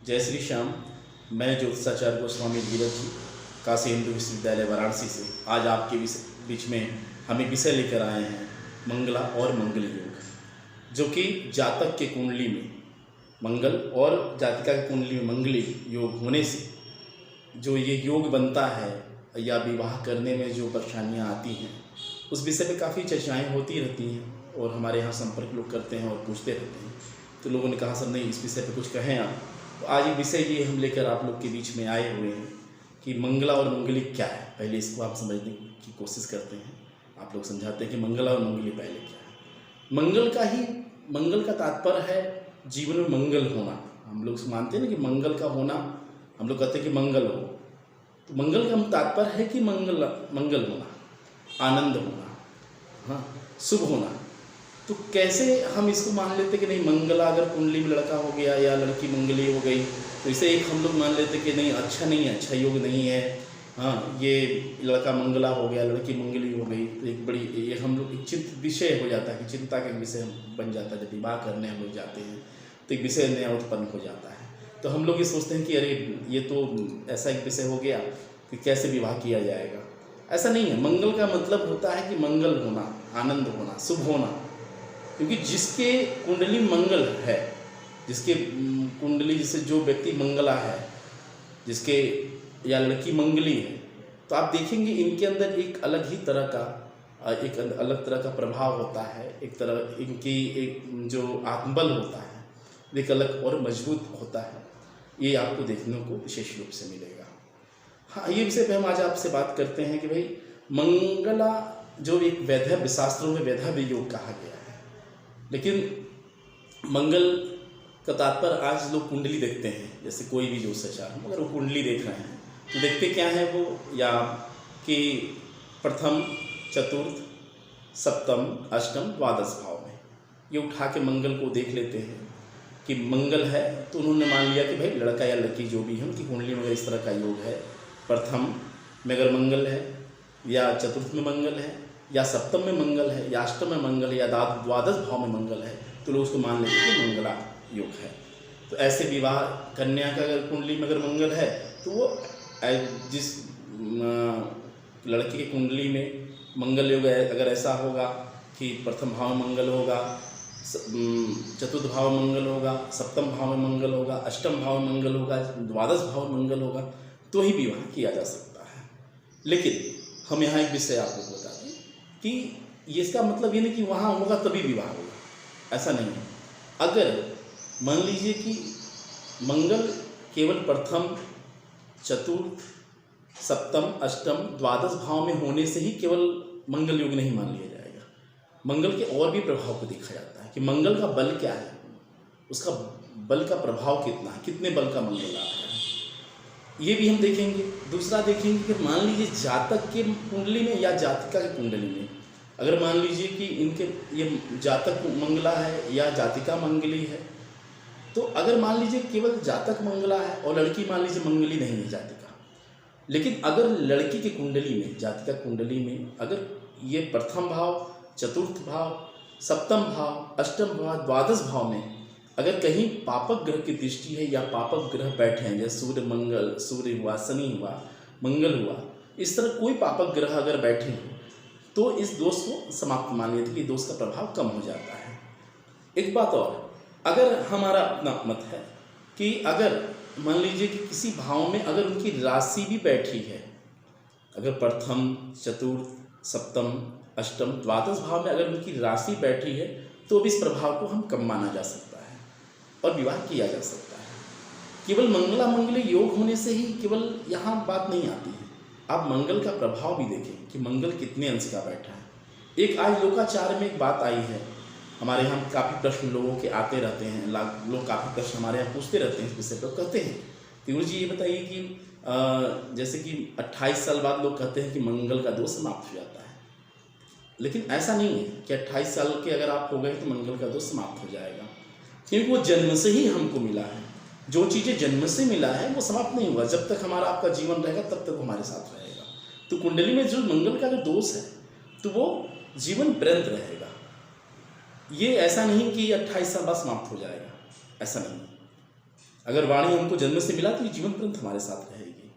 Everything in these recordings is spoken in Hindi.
जय श्री श्याम। मैं ज्योतिषाचार्य गोस्वामी धीरज जी, काशी हिंदू विश्वविद्यालय वाराणसी से आज आपके बीच में हम एक विषय लेकर आए हैं, मंगला और मंगल योग, जो कि जातक के कुंडली में मंगल और जातिका की कुंडली में मंगली योग होने से जो ये योग बनता है या विवाह करने में जो परेशानियाँ आती हैं, उस विषय पे काफ़ी चर्चाएँ होती रहती हैं और हमारे यहाँ संपर्क लोग करते हैं और पूछते रहते हैं। तो लोगों ने कहा सर नहीं, इस विषय पे कुछ कहें आप। तो आज एक विषय ये हम लेकर आप लोग के बीच में आए हुए हैं कि मंगला और मंगली क्या है। पहले इसको आप समझने की कोशिश करते हैं। आप लोग समझाते हैं कि मंगला और मंगली पहले क्या है। मंगल का तात्पर्य है जीवन में मंगल होना। हम लोग मानते हैं ना कि मंगल का होना, हम लोग कहते हैं कि मंगल हो, तो मंगल का तात्पर्य है कि मंगल होना, आनंद होना, हाँ, शुभ होना। तो कैसे हम इसको मान लेते कि नहीं, मंगला अगर कुंडली में लड़का हो गया या लड़की मंगली हो गई तो इसे एक हम लोग मान लेते कि नहीं, अच्छा नहीं है, अच्छा योग नहीं है, हाँ, ये लड़का मंगला हो गया, लड़की मंगली हो गई, तो एक बड़ी ये हम लोग एक चिंतित विषय हो जाता है कि चिंता का विषय बन जाता है। जब विवाह करने हम लोग जाते हैं तो एक विषय नया उत्पन्न हो जाता है। तो हम लोग ये सोचते हैं कि अरे ये तो ऐसा एक विषय हो गया कि कैसे विवाह किया जाएगा। ऐसा नहीं है। मंगल का मतलब होता है कि मंगल होना, आनंद होना, शुभ होना। क्योंकि जिसके कुंडली मंगल है, जिसके कुंडली जिसे जो व्यक्ति मंगला है, जिसके या लड़की मंगली है, तो आप देखेंगे इनके अंदर एक अलग ही तरह का अलग तरह का प्रभाव होता है। एक तरह इनकी एक जो आत्मबल होता है एक अलग और मजबूत होता है। ये आपको देखने को विशेष रूप से मिलेगा। हाँ, ये विषय पे हम आज आपसे बात करते हैं कि भाई मंगला जो एक वैधव्य, शास्त्रों में वैधव्य योग कहा गया है, लेकिन मंगल का तात्पर्य आज लोग कुंडली देखते हैं। जैसे कोई भी ज्योतिषाचार्य हम अगर वो कुंडली देख रहे हैं तो देखते क्या है वो, या कि प्रथम, चतुर्थ, सप्तम, अष्टम, द्वादश भाव में ये उठा के मंगल को देख लेते हैं कि मंगल है, तो उन्होंने मान लिया कि भाई लड़का या लड़की जो भी है उनकी कुंडली में इस तरह का योग है। प्रथम में अगर मंगल है, या चतुर्थ में मंगल है, या सप्तम में मंगल है, या अष्टम में मंगल है, या द्वादश भाव में मंगल है, तो लोग उसको मान लेते हैं कि मंगला योग है। तो ऐसे विवाह, कन्या का अगर कुंडली में अगर मंगल है तो वो जिस लड़की की कुंडली में मंगल योग है, अगर ऐसा होगा कि प्रथम भाव में मंगल होगा, चतुर्थ भाव में मंगल होगा, सप्तम भाव में मंगल होगा, अष्टम भाव में मंगल होगा, द्वादश भाव में मंगल होगा, तो ही विवाह किया जा सकता है। लेकिन हम यहाँ एक विषय आपको बता दें कि ये इसका मतलब ये नहीं कि वहाँ होगा तभी विवाह होगा, ऐसा नहीं है। अगर मान लीजिए कि मंगल केवल प्रथम, चतुर्थ, सप्तम, अष्टम, द्वादश भाव में होने से ही केवल मंगल योग नहीं मान लिया जाएगा। मंगल के और भी प्रभाव को देखा जाता है कि मंगल का बल क्या है, उसका बल का प्रभाव कितना है, कितने बल का मंगल आता है, ये भी हम देखेंगे। दूसरा देखेंगे कि मान लीजिए जातक के कुंडली में या जातिका के कुंडली में, अगर मान लीजिए कि इनके ये जातक मंगला है या जातिका मंगली है, तो अगर मान लीजिए केवल जातक मंगला है और लड़की मान लीजिए मंगली नहीं है, जातिका, लेकिन अगर लड़की की कुंडली में, जातिका कुंडली में अगर ये प्रथम भाव, चतुर्थ भाव, सप्तम भाव, अष्टम भाव, द्वादश भाव में अगर कहीं पापक ग्रह की दृष्टि है या पापक ग्रह बैठे हैं, जैसे सूर्य हुआ, शनि हुआ, मंगल हुआ, इस तरह कोई पापक ग्रह अगर बैठे हैं तो इस दोष को समाप्त मानिए कि दोष का प्रभाव कम हो जाता है। एक बात और, अगर हमारा अपना मत है कि अगर मान लीजिए कि किसी भाव में अगर उनकी राशि भी बैठी है, अगर प्रथम, चतुर्थ, सप्तम, अष्टम, द्वादश भाव में अगर उनकी राशि बैठी है, तो भी इस प्रभाव को हम कम माना जा सकता है और विवाह किया जा सकता है। केवल मंगला मंगली योग होने से ही केवल यहाँ बात नहीं आती है। आप मंगल का प्रभाव भी देखें कि मंगल कितने अंश का बैठा है। एक आज लोकाचार में एक बात आई है, हमारे यहाँ काफ़ी प्रश्न लोगों के आते रहते हैं, लोग काफ़ी प्रश्न हमारे यहाँ पूछते रहते हैं इस विषय पर। कहते हैं कि गुरु जी ये बताइए कि जैसे कि 28 साल बाद लोग कहते हैं कि मंगल का दोष समाप्त हो जाता है, लेकिन ऐसा नहीं है कि 28 साल के अगर आप हो गए तो मंगल का दोष समाप्त हो जाएगा, क्योंकि वो जन्म से ही हमको मिला है। जो चीज़ें जन्म से मिला है वो समाप्त नहीं हुआ। जब तक हमारा आपका जीवन रहेगा तब तक हमारे साथ रहेगा। तो कुंडली में जो मंगल का अगर दोष है तो वो जीवन पर्यंत रहेगा। ये ऐसा नहीं कि 28 साल बाद समाप्त हो जाएगा, ऐसा नहीं। अगर वाणी हमको जन्म से मिला तो ये जीवन पर्यंत हमारे साथ रहेगी।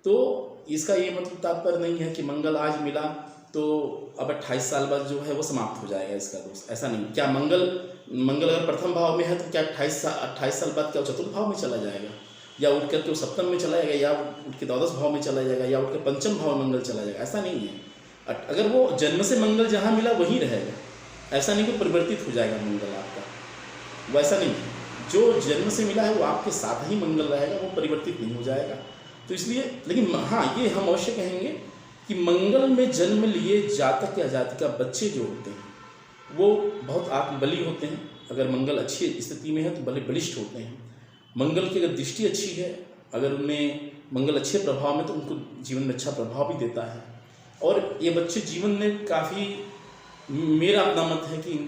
तो इसका ये मतलब तात्पर्य नहीं है कि मंगल आज मिला तो अब 28 साल बाद जो है वो समाप्त हो जाएगा इसका दोष, ऐसा नहीं। क्या मंगल अगर प्रथम भाव में है तो क्या 28 साल बाद क्या वो चतुर्थ भाव में चला जाएगा, या उठ करके वो सप्तम में चला जाएगा, या उठ के द्वादश भाव में चला जाएगा, या उठ के पंचम भाव में मंगल चला जाएगा, ऐसा नहीं है। अगर वो जन्म से मंगल जहाँ मिला वहीं रहेगा, ऐसा नहीं कि परिवर्तित हो जाएगा मंगल आपका, वैसा नहीं है। जो जन्म से मिला है वो आपके साथ ही मंगल रहेगा, वो परिवर्तित नहीं हो जाएगा। तो इसलिए, लेकिन हाँ ये हम अवश्य कहेंगे कि मंगल में जन्म लिए जातक या जातिका बच्चे जो होते हैं वो बहुत आत्मबली होते हैं। अगर मंगल अच्छी स्थिति में है तो बड़े बलिष्ठ होते हैं। मंगल की अगर दृष्टि अच्छी है, अगर उनमें मंगल अच्छे प्रभाव में, तो उनको जीवन में अच्छा प्रभाव भी देता है। और ये बच्चे जीवन में काफ़ी, मेरा अपना मत है कि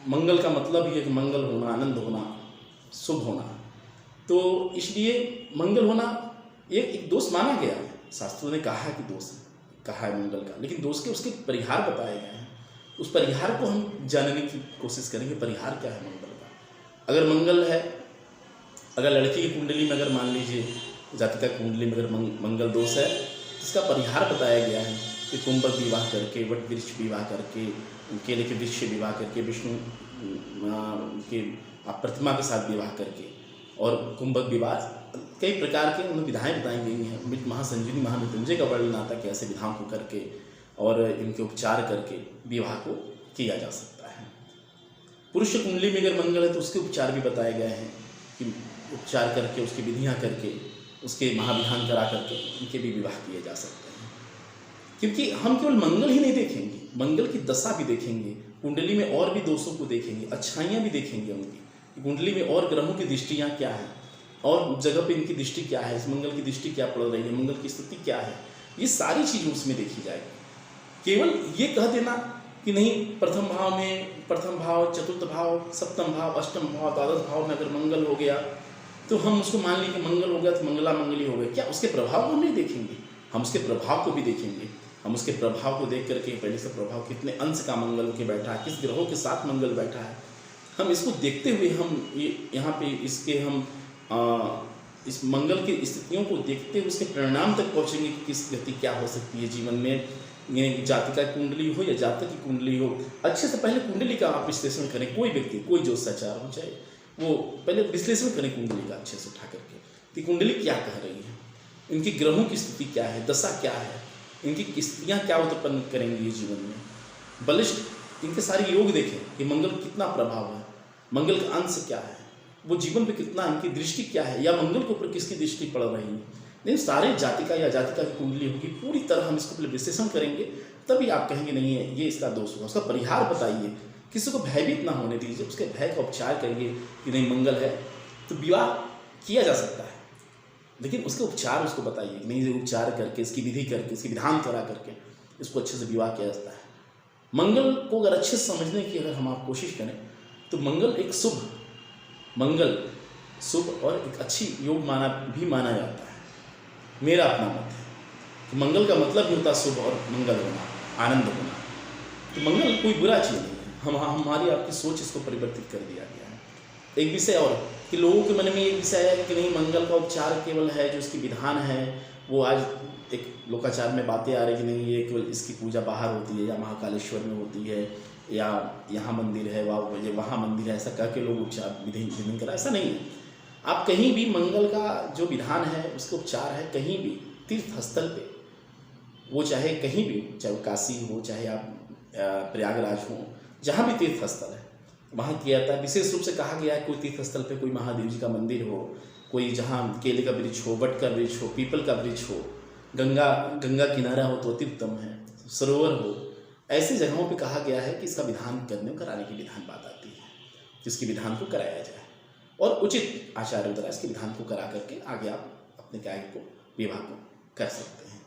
मंगल का मतलब ही है कि मंगल होना, आनंद होना, शुभ होना। तो इसलिए मंगल होना एक दोष माना गया है, शास्त्रों ने कहा है कि दोष कहा है मंगल का, लेकिन दोष के उसके परिहार बताए गए हैं। उस परिहार को हम जानने की कोशिश करेंगे, परिहार क्या है मंगल का। अगर मंगल है, अगर लड़की की कुंडली में, अगर मान लीजिए जातिका कुंडली में अगर मंगल दोष है, इसका परिहार बताया गया है कि कुंभक विवाह करके, वट वृक्ष विवाह करके, केले के वृक्ष विवाह करके, विष्णु के प्रतिमा के साथ विवाह करके, और कुंभक विवाह, कई प्रकार के उन्हें विधाएँ बताई गई हैं। महासंजीवनी महामृत्युंजय का वर्णन आता है कि ऐसे विधाओं को करके और इनके उपचार करके विवाह को किया जा सकता है। पुरुष कुंडली में अगर मंगल है तो उसके उपचार भी बताए गए हैं कि उपचार करके, उसकी विधियाँ करके, उसके महाविधान करा करके उनके भी विवाह किए जा सकते हैं। क्योंकि हम केवल मंगल ही नहीं देखेंगे, मंगल की दशा भी देखेंगे, कुंडली में और भी दोषों को देखेंगे, अच्छाइयाँ भी देखेंगे उनकी, कुंडली में और ग्रहों की दृष्टियाँ क्या है, और जगह पे इनकी दृष्टि क्या है, इस मंगल की दृष्टि क्या पड़ रही है, मंगल की स्थिति क्या है, ये सारी चीज़ें उसमें देखी जाएगी। केवल ये कह देना कि नहीं प्रथम भाव में, प्रथम भाव, चतुर्थ भाव, सप्तम भाव, अष्टम भाव, द्वादश भाव में अगर मंगल हो गया तो हम उसको मान लें कि मंगल हो गया तो मंगला मंगली हो गया, क्या उसके प्रभाव को नहीं देखेंगे? हम उसके प्रभाव को भी देखेंगे। हम उसके प्रभाव को देख करके, पहले से प्रभाव कितने अंश का मंगल के बैठा है, किस ग्रहों के साथ मंगल बैठा है, हम इसको देखते हुए हम यहाँ पे इसके हम इस मंगल की स्थितियों को देखते हुए उसके परिणाम तक पहुँचेंगे कि किस गति क्या हो सकती है जीवन में। ये जातिका कुंडली हो या जातक की कुंडली हो, अच्छे से पहले कुंडली का आप विश्लेषण करें। कोई व्यक्ति, कोई ज्योतिषाचार हो चाहे, वो पहले विश्लेषण करें कुंडली का अच्छे से उठा करके कि कुंडली क्या कह रही है, इनकी ग्रहों की स्थिति क्या है, दशा क्या है, इनकी स्थितियाँ क्या उत्पन्न करेंगी जीवन में, बलिष्ठ इनके सारे योग देखें कि मंगल कितना प्रभाव है, मंगल का अंश क्या है, वो जीवन पे कितना, इनकी दृष्टि क्या है, या मंगल के ऊपर किसकी दृष्टि पड़ रही है। नहीं, सारे जातिका या जातिका की कुंडली होगी, पूरी तरह हम इसको विश्लेषण करेंगे, तभी आप कहेंगे नहीं है ये इसका दोष होगा। उसका परिहार बताइए, किसी को भयभीत ना होने दीजिए, उसके भय का उपचार करिए कि नहीं मंगल है तो विवाह किया जा सकता है, लेकिन उसके उपचार उसको बताइए कि नहीं, उपचार करके, इसकी विधि करके, इसकी विधान करा करके इसको अच्छे से विवाह किया जाता है। मंगल को अगर अच्छे से समझने की अगर हम आप कोशिश करें तो मंगल एक शुभ, मंगल शुभ और एक अच्छी योग माना जाता है। मेरा अपना मत है कि मंगल का मतलब ही होता है शुभ और मंगल होना, आनंद होना। तो मंगल कोई बुरा चीज़ नहीं है, हमारी आपकी सोच इसको परिवर्तित कर दिया गया है। एक विषय और कि लोगों के मन में एक विषय है कि नहीं मंगल का उपचार केवल है जो इसकी विधान है, वो आज एक लोकाचार में बातें आ रही कि नहीं ये केवल इसकी पूजा बाहर होती है या महाकालेश्वर में होती है या यहाँ मंदिर है वहाँ मंदिर है, ऐसा कह के लोग उपचार विधि करा, ऐसा नहीं है। आप कहीं भी मंगल का जो विधान है उसका उपचार है, कहीं भी तीर्थ स्थल पे, वो चाहे कहीं भी, चाहे वो काशी हो, चाहे आप प्रयागराज हो, जहाँ भी तीर्थ स्थल है वहाँ किया जाता है। विशेष रूप से कहा गया है कोई तीर्थ स्थल पे कोई महादेव जी का मंदिर हो, कोई जहाँ केले का वृक्ष हो, वट का वृक्ष हो, पीपल का वृक्ष हो, गंगा किनारा हो तो अति उत्तम है, सरोवर हो, ऐसी जगहों पे कहा गया है कि इसका विधान करने कराने की विधान बात आती है, जिसकी विधान को कराया जाए और उचित आचार्यों द्वारा इसके विधान को करा करके आगे आप अपने कार्य को, विवाह को कर सकते हैं।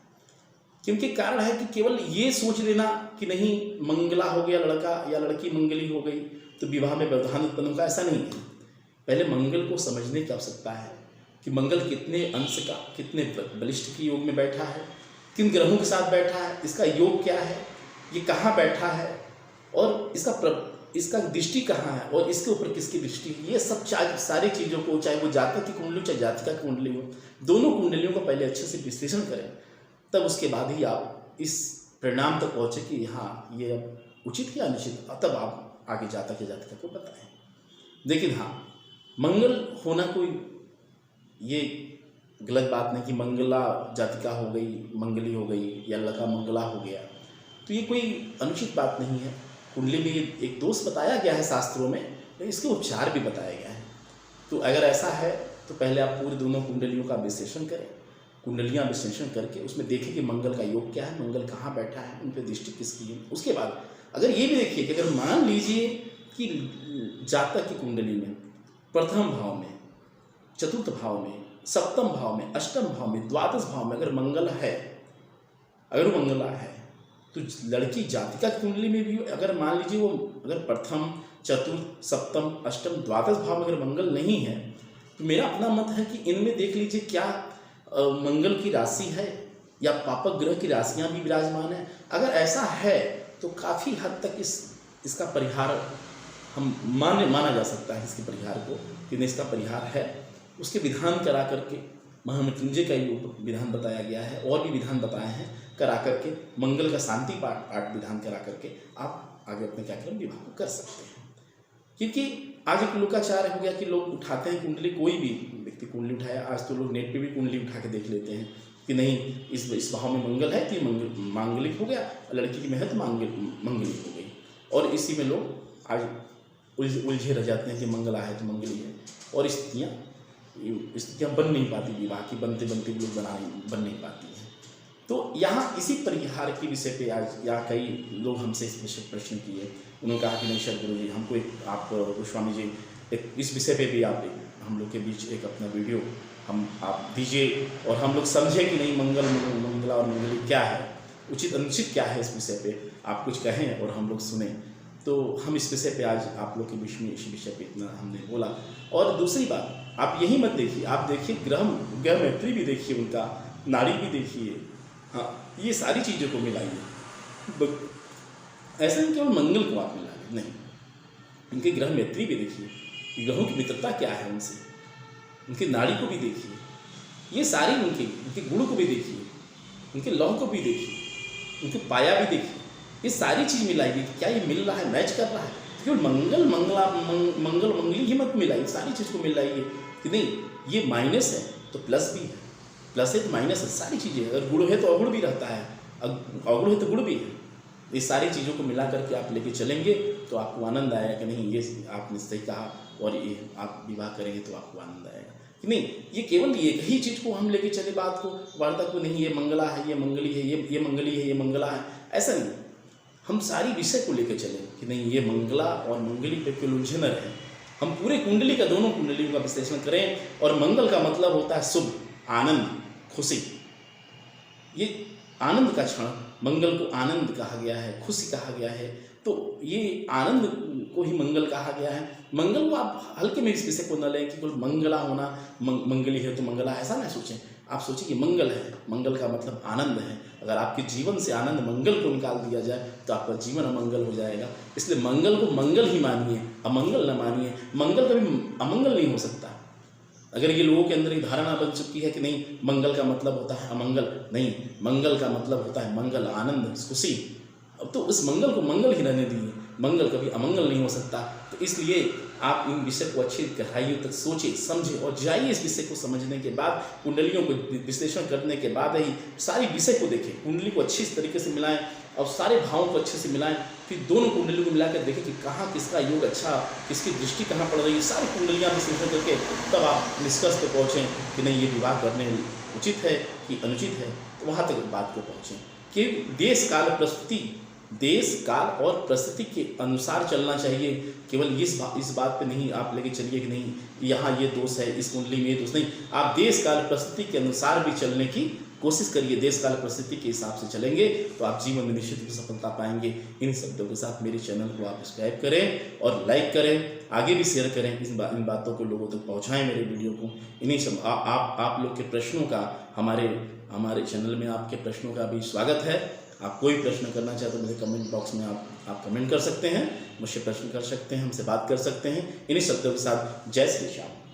क्योंकि कारण है कि केवल ये सोच लेना कि नहीं मंगला हो गया लड़का या लड़की मंगली हो गई तो विवाह में व्यवधान उत्पन्न होगा, ऐसा नहीं है। पहले मंगल को समझने की आवश्यकता है कि मंगल कितने अंश का, कितने बलिष्ठ की योग में बैठा है, किन ग्रहों के साथ बैठा है, इसका योग क्या है, ये कहाँ बैठा है और इसका इसका दृष्टि कहाँ है और इसके ऊपर किसकी दृष्टि है, ये सब सारी चीज़ों को, चाहे वो जातक की कुंडली हो चाहे जातिका की कुंडली हो, दोनों कुंडलियों का पहले अच्छे से विश्लेषण करें, तब उसके बाद ही आप इस परिणाम तक पहुँचे कि हाँ ये अब उचित है या अनुचित, तब आप आगे जातक या जातिका को बताएं। लेकिन हाँ, मंगल होना कोई ये गलत बात नहीं कि मंगला जातिका हो गई, मंगली हो गई या लगा मंगला हो गया, तो ये कोई अनुचित बात नहीं है। कुंडली में एक दोष बताया गया है शास्त्रों में, लेकिन इसके उपचार भी बताया गया है। तो अगर ऐसा है तो पहले आप पूरी दोनों कुंडलियों का विश्लेषण करें, कुंडलियाँ विश्लेषण करके उसमें देखें कि मंगल का योग क्या है, मंगल कहाँ बैठा है, उन पर दृष्टि किसकी है। उसके बाद अगर ये भी देखिए कि अगर मान लीजिए कि जातक की कुंडली में प्रथम भाव में, चतुर्थ भाव में, सप्तम भाव में, अष्टम भाव में, द्वादश भाव में अगर मंगल है, अगर वो मंगला है, तो लड़की जातिका की कुंडली में भी अगर मान लीजिए वो अगर प्रथम, चतुर्थ, सप्तम, अष्टम, द्वादश भाव में अगर मंगल नहीं है, तो मेरा अपना मत है कि इनमें देख लीजिए क्या मंगल की राशि है या पापक ग्रह की राशियाँ भी विराजमान है। अगर ऐसा है तो काफ़ी हद तक इसका परिहार हम माना जा सकता है, इसके परिहार को कि नहीं इसका परिहार है। उसके विधान करा करके, महामृत्युंजय का योग विधान बताया गया है और भी विधान बताए हैं, करा करके मंगल का शांति पाठ विधान करा करके आप आगे अपने कार्यक्रम विवाह को कर सकते हैं। क्योंकि आज एक लोकाचार हो गया कि लोग उठाते हैं कुंडली, कोई भी व्यक्ति कुंडली उठाया, आज तो लोग नेट पे भी कुंडली उठा के देख लेते हैं कि नहीं इस भाव में मंगल है तो ये मांगलिक हो गया, लड़की की में है तो मंगलिक हो गई, और इसी में लोग आज उलझे रह जाते हैं कि मंगला है तो मंगली है, और स्थितियाँ बन नहीं पाती, विवाह की बनते बनते भी लोग बन नहीं पाती हैं। तो यहाँ इसी परिहार के विषय पे आज या कई लोग हमसे इस विषय प्रश्न किए, उन्होंने कहा कि नहीं सर गुरु जी हमको आप गोस्वामी जी एक इस विषय पे भी आप हम लोग के बीच एक अपना वीडियो आप दीजिए और हम लोग समझे कि नहीं मंगला और मंगली क्या है, उचित अनुचित क्या है, इस विषय पे आप कुछ कहें और हम लोग सुने। तो हम इस विषय पे आज आप लोग के बीच में इसी विषय पे इतना हमने बोला। और दूसरी बात, आप यही मत देखिए, आप देखिए ग्रह मैत्री भी देखिए, उनका नाड़ी भी देखिए, हाँ ये सारी चीज़ों को मिलाइए। ऐसा नहीं केवल मंगल को आप मिला लें, नहीं, उनके ग्रह मैत्री भी देखिए, ग्रहों की मित्रता क्या है उनसे, उनकी नाड़ी को भी देखिए, ये सारी उनके गुण को भी देखिए, उनके लौह को भी देखिए, उनके पाया भी देखिए, ये सारी चीज़ मिलाइए क्या ये मिल रहा है, मैच कर रहा है। केवल मंगल मंगली ही मत मिलाइए, सारी चीज़ को मिलाइए कि नहीं ये माइनस है तो प्लस भी है, प्लस है तो माइनस है, सारी चीज़ें, अगर गुण है तो अवगुण भी रहता है, अवगुण है तो गुण भी है। ये सारी चीज़ों को मिला करके आप लेके चलेंगे तो आपको आनंद आएगा कि नहीं ये आपने सही कहा, और ये आप विवाह करेंगे तो आपको आनंद आएगा कि नहीं ये केवल एक ही चीज़ को हम लेके चले बात को, वार्ता को, नहीं ये मंगला है, ये मंगली है, ये मंगली है, ये मंगला है, ऐसा नहीं। हम सारी विषय को लेकर चले कि नहीं ये मंगला और मंगली पे केवल उलझन रहे। हम पूरे कुंडली का, दोनों कुंडलियों का विश्लेषण करें, और मंगल का मतलब होता है शुभ, आनंद, खुशी, ये आनंद का क्षण, मंगल को आनंद कहा गया है, खुशी कहा गया है, तो ये आनंद को ही मंगल कहा गया है। मंगल को आप हल्के में इस विषय को न लें कि केवल मंगला होना, मंगली है तो मंगला, ऐसा ना सोचें। आप सोचिए कि मंगल है, मंगल का मतलब आनंद है। अगर आपके जीवन से आनंद, मंगल को निकाल दिया जाए तो आपका जीवन अमंगल हो जाएगा। इसलिए मंगल को मंगल ही मानिए, अमंगल न मानिए। मंगल कभी अमंगल नहीं हो सकता। अगर ये लोगों के अंदर एक धारणा बन चुकी है कि नहीं मंगल का मतलब होता है अमंगल, नहीं, मंगल का मतलब होता है मंगल, आनंद, खुशी। अब तो उस मंगल को मंगल ही रहने दीजिए, मंगल कभी अमंगल नहीं हो सकता। तो इसलिए आप इन विषय को अच्छी गहराइयों तक सोचें, समझें और जाइए। इस विषय को समझने के बाद, कुंडलियों को विश्लेषण करने के बाद ही सारी विषय को देखें, कुंडली को अच्छी तरीके से मिलाएं और सारे भावों को अच्छे से मिलाएं। फिर दोनों कुंडलियों को मिलाकर देखें कि कहाँ किसका योग अच्छा, किसकी दृष्टि कहाँ पड़ रही है, सारी कुंडलियाँ विश्लेषण करके तब आप निष्कर्ष पर पहुँचें कि नहीं ये विवाह करने उचित है कि अनुचित है। तो वहाँ तक बात को पहुँचें कि देश काल और परिस्थिति के अनुसार चलना चाहिए। केवल इस बात पे नहीं आप लेके चलिए कि नहीं यहाँ ये दोष है, इस कुंडली में ये दोष नहीं। आप देश काल परिस्थिति के अनुसार भी चलने की कोशिश करिए। देश काल परिस्थिति के हिसाब से चलेंगे तो आप जीवन में निश्चित रूप से सफलता पाएंगे। इन शब्दों के साथ मेरे चैनल को आप सब्सक्राइब करें और लाइक करें, आगे भी शेयर करें, इन बातों को लोगों तक पहुँचाएँ मेरे वीडियो को। इन्हीं सब आप लोग के प्रश्नों का हमारे चैनल में आपके प्रश्नों का भी स्वागत है। आप कोई प्रश्न करना चाहे तो मुझे कमेंट बॉक्स में आप कमेंट कर सकते हैं, मुझसे प्रश्न कर सकते हैं, हमसे बात कर सकते हैं। इन्हीं शब्दों के साथ जय श्री श्याम।